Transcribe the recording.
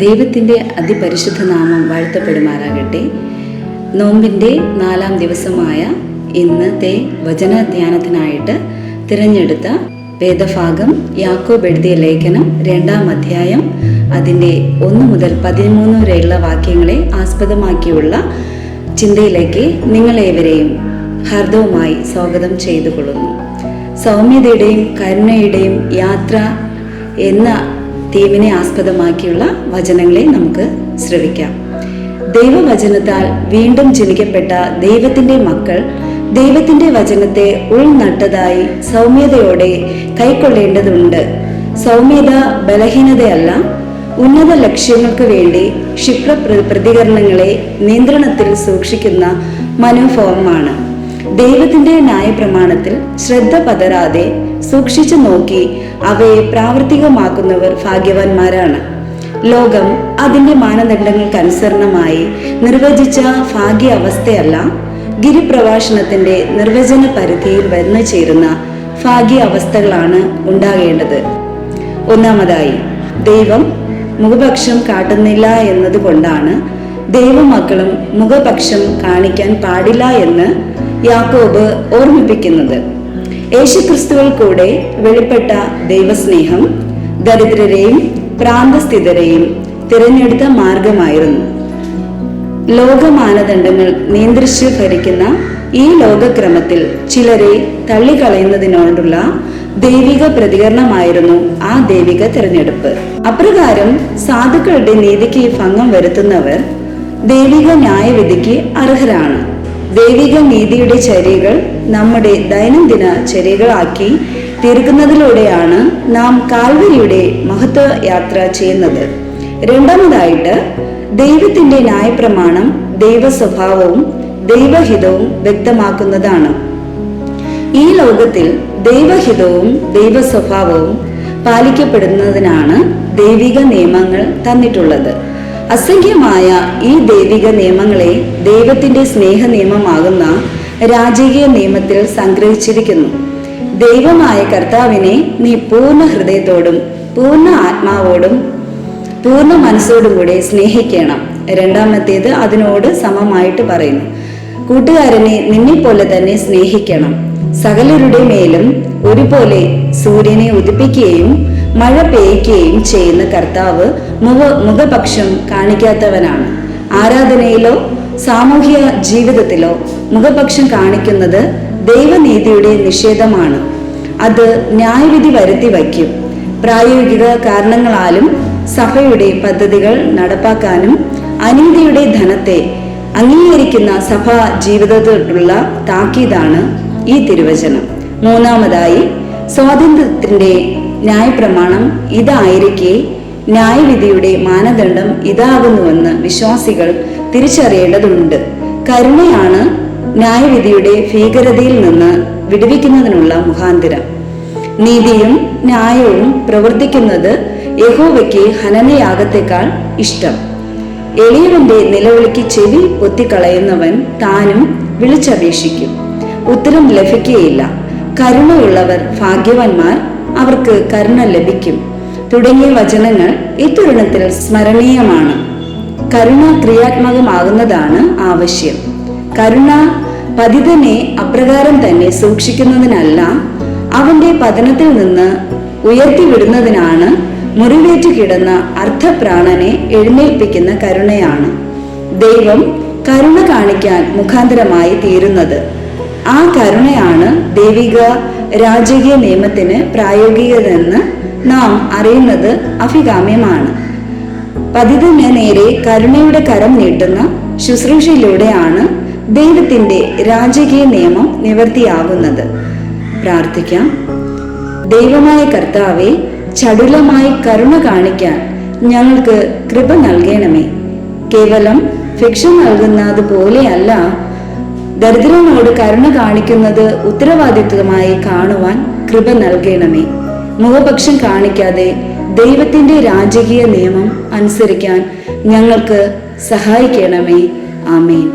ദൈവത്തിൻ്റെ അതിപരിശുദ്ധ നാമം വാഴ്ത്തപ്പെടുമാറാകട്ടെ. നോമ്പിൻ്റെ 4-ാം ദിവസമായ ഇന്നത്തെ വചനധ്യാനത്തിനായിട്ട് തിരഞ്ഞെടുത്ത വേദഭാഗം യാക്കോബ് എഴുതിയ ലേഖനം 2-ാം അധ്യായം അതിൻ്റെ 1 മുതൽ 13 വരെയുള്ള വാക്യങ്ങളെ ആസ്പദമാക്കിയുള്ള ചിന്തയിലേക്ക് നിങ്ങളേവരെയും ഹാർദവുമായി സ്വാഗതം ചെയ്തുകൊള്ളുന്നു. സൗമ്യതയുടെയും കരുണയുടെയും യാത്ര എന്ന തീമിനെ ആസ്പദമാക്കിയുള്ള വചനങ്ങളെ നമുക്ക് ശ്രവിക്കാം. ദൈവവചനത്താൽ വീണ്ടും ജനിക്കപ്പെട്ട ദൈവത്തിൻ്റെ മക്കൾ ദൈവത്തിൻ്റെ വചനത്തെ ഉൾനട്ടതായി സൗമ്യതയോടെ കൈക്കൊള്ളേണ്ടതുണ്ട്. സൗമ്യത ബലഹീനതയല്ല, ഉന്നത ലക്ഷ്യങ്ങൾക്ക് വേണ്ടി ക്ഷിപ്ര പ്രതികരണങ്ങളെ നിയന്ത്രണത്തിൽ സൂക്ഷിക്കുന്ന മനോഭാവമാണ്. ദൈവത്തിൻ്റെ ന്യായപ്രമാണത്തിൽ ശ്രദ്ധ പതരാതെ സൂക്ഷിച്ചു നോക്കി അവയെ പ്രാവർത്തികമാക്കുന്നവർ ഭാഗ്യവാന്മാരാണ്. ലോകം അതിൻ്റെ മാനദണ്ഡങ്ങൾക്കനുസരണമായി നിർവചിച്ച ഭാഗ്യ അവസ്ഥയല്ല, ഗിരിപ്രഭാഷണത്തിൻ്റെ നിർവചന പരിധിയിൽ വന്നു ചേരുന്ന ഭാഗ്യ അവസ്ഥകളാണ് ഉണ്ടാകേണ്ടത്. ഒന്നാമതായി, ദൈവം മുഖപക്ഷം കാട്ടുന്നില്ല എന്നതുകൊണ്ടാണ് ദൈവമക്കളും മുഖപക്ഷം കാണിക്കാൻ പാടില്ല എന്ന് യാക്കോബ് ഓർമ്മിപ്പിക്കുന്നത്. യേശുക്രിസ്തുവിൽ കൂടെ വെളിപ്പെട്ട ദൈവസ്നേഹം ദരിദ്രരെയും പ്രാന്തസ്ഥിതരെയും തിരഞ്ഞെടുത്ത മാർഗമായിരുന്നു. ലോകമാനദണ്ഡങ്ങൾ നിയന്ത്രിച്ച് ഭരിക്കുന്ന ഈ ലോകക്രമത്തിൽ ചിലരെ തള്ളിക്കളയുന്നതിനോടുള്ള ദൈവിക പ്രതികരണമായിരുന്നു ആ ദൈവിക തിരഞ്ഞെടുപ്പ്. അപ്രകാരം സാധുക്കളുടെ നീതിക്ക് ഭംഗം വരുത്തുന്നവർ ദൈവിക ന്യായവിധിക്ക് അർഹരാണ്. ദൈവിക നീതിയുടെ ചര്യകൾ നമ്മുടെ ദൈനംദിന ചര്യകളാക്കി തീർക്കുന്നതിലൂടെയാണ് നാം കാൽവരിയുടെ മഹത്വ യാത്ര ചെയ്യുന്നത്. രണ്ടാമതായിട്ട്, ദൈവത്തിൻ്റെ ന്യായപ്രമാണം ദൈവ സ്വഭാവവും ദൈവഹിതവും വ്യക്തമാക്കുന്നതാണ്. ഈ ലോകത്തിൽ ദൈവഹിതവും ദൈവ സ്വഭാവവും പാലിക്കപ്പെടുന്നതിനാണ് ദൈവിക നിയമങ്ങൾ തന്നിട്ടുള്ളത്. അസംഖ്യമായ ഈ ദൈവിക നിയമങ്ങളെ ദൈവത്തിൻ്റെ സ്നേഹ നിയമമാകുന്ന രാജകീയ നിയമത്തിൽ സംഗ്രഹിച്ചിരിക്കുന്നു. ദൈവമായ കർത്താവിനെ നീ പൂർണ്ണ ഹൃദയത്തോടും പൂർണ്ണ ആത്മാവോടും പൂർണ്ണ മനസ്സോടും കൂടെ സ്നേഹിക്കണം. രണ്ടാമത്തേത് അതിനോട് സമമായിട്ട് പറയുന്നു, കൂട്ടുകാരനെ നിന്നെപ്പോലെ തന്നെ സ്നേഹിക്കണം. സകലരുടെ മേലും ഒരുപോലെ സൂര്യനെ ഉദിപ്പിക്കുകയും മഴ പെയ്യ്ക്കുകയും ചെയ്യുന്ന കർത്താവ് മുഖപക്ഷം കാണിക്കാത്തവനാണ്. ആരാധനയിലോ സാമൂഹ്യ ജീവിതത്തിലോ മുഖപക്ഷം കാണിക്കുന്നത് ദൈവനീതിയുടെ നിഷേധമാണ്. അത് ന്യായവിധി വരുത്തി വയ്ക്കും. പ്രായോഗിക കാരണങ്ങളാലും സഭയുടെ പദ്ധതികൾ നടപ്പാക്കാനും അനീതിയുടെ ധനത്തെ അംഗീകരിക്കുന്ന സഭാ ജീവിതത്തിലുള്ള താക്കീതാണ് ഈ തിരുവചനം. മൂന്നാമതായി, സ്വാതന്ത്ര്യത്തിന്റെ ന്യായപ്രമാണം ഇതായിരിക്കെ ന്യായവിധിയുടെ മാനദണ്ഡം ഇതാകുന്നുവെന്ന് വിശ്വാസികൾ തിരിച്ചറിയേണ്ടതുണ്ട്. കരുണയാണ് ന്യായവിധിയുടെ ഭീകരതയിൽ നിന്ന് വിടുവിക്കുന്നതിനുള്ള മുഖാന്തിരം. നീതിയും ന്യായവും പ്രവർത്തിക്കുന്നത് യഹോവയ്ക്ക് ഹനനയാഗത്തെക്കാൾ ഇഷ്ടം. എളിയവന്റെ നിലവിളിക്ക് ചെവി പൊത്തിക്കളയുന്നവൻ താനും വിളിച്ചപേക്ഷിക്കും, ഉത്തരം ലഭിക്കുകയില്ല. കരുണയുള്ളവർ ഭാഗ്യവാന്മാർ, അവർക്ക് കരുണ ലഭിക്കും തുടങ്ങിയ വചനങ്ങൾ ഇത്തരുണത്തിൽ സ്മരണീയമാണ്. കരുണ ക്രിയാത്മകമാകുന്നതാണ് ആവശ്യം. കരുണ പതിതനെ അപ്രകാരം തന്നെ സൂക്ഷിക്കുന്നതിനല്ല, അവന്റെ പതനത്തിൽ നിന്ന് ഉയർത്തിവിടുന്നതിനാണ്. മുറിവേറ്റു കിടന്ന അർദ്ധപ്രാണനെ എഴുന്നേൽപ്പിക്കുന്ന കരുണയാണ് ദൈവം കരുണ കാണിക്കാൻ മുഖാന്തരമായി തീരുന്നത്. ആ കരുണയാണ് ദൈവിക രാജകീയ നിയമത്തിന് പ്രായോഗികതെന്ന് നാം അറിയുന്നത് അഭികാമ്യമാണ്. പതിതന് നേരെ കരുണയുടെ കരം നീട്ടുന്ന ശുശ്രൂഷയിലൂടെയാണ് ദൈവത്തിൻ്റെ രാജകീയ നിയമം നിവർത്തിയാകുന്നത്. പ്രാർത്ഥിക്കാം. ദൈവമായ കർത്താവെ, ചടുലമായി കരുണ കാണിക്കാൻ ഞങ്ങൾക്ക് കൃപ നൽകണമേ. കേവലം ഭിക്ഷ നൽകുന്നത് പോലെയല്ല, ദരിദ്രനോട് കരുണ കാണിക്കുന്നത് ഉത്തരവാദിത്വമായി കാണുവാൻ കൃപ നൽകണമേ. മുഖപക്ഷം കാണിക്കാതെ ദൈവത്തിൻ്റെ രാജകീയ നിയമം അനുസരിക്കാൻ ഞങ്ങൾക്ക് സഹായിക്കണമേ. ആമേൻ.